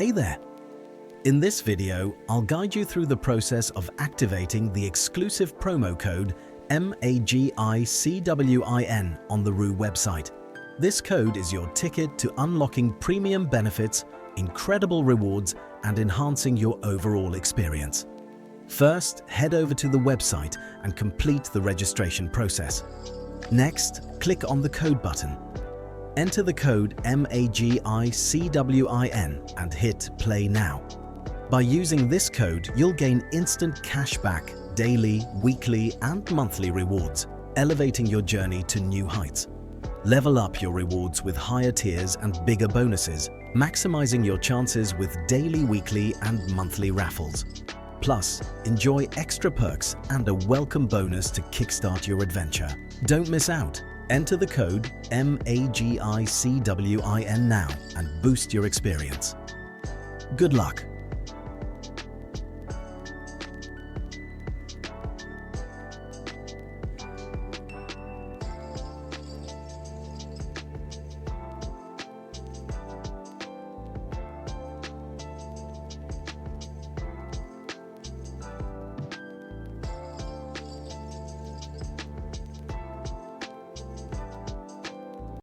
Hey there! In this video, I'll guide you through the process of activating the exclusive promo code MAGICWIN on the Roobet website. This code is your ticket to unlocking premium benefits, incredible rewards, and enhancing your overall experience. First, head over to the website and complete the registration process. Next, click on the code button. Enter the code MAGICWIN and hit Play Now. By using this code, you'll gain instant cashback, daily, weekly, and monthly rewards, elevating your journey to new heights. Level up your rewards with higher tiers and bigger bonuses, maximizing your chances with daily, weekly, and monthly raffles. Plus, enjoy extra perks and a welcome bonus to kickstart your adventure. Don't miss out. Enter the code MAGICWIN now and boost your experience. Good luck!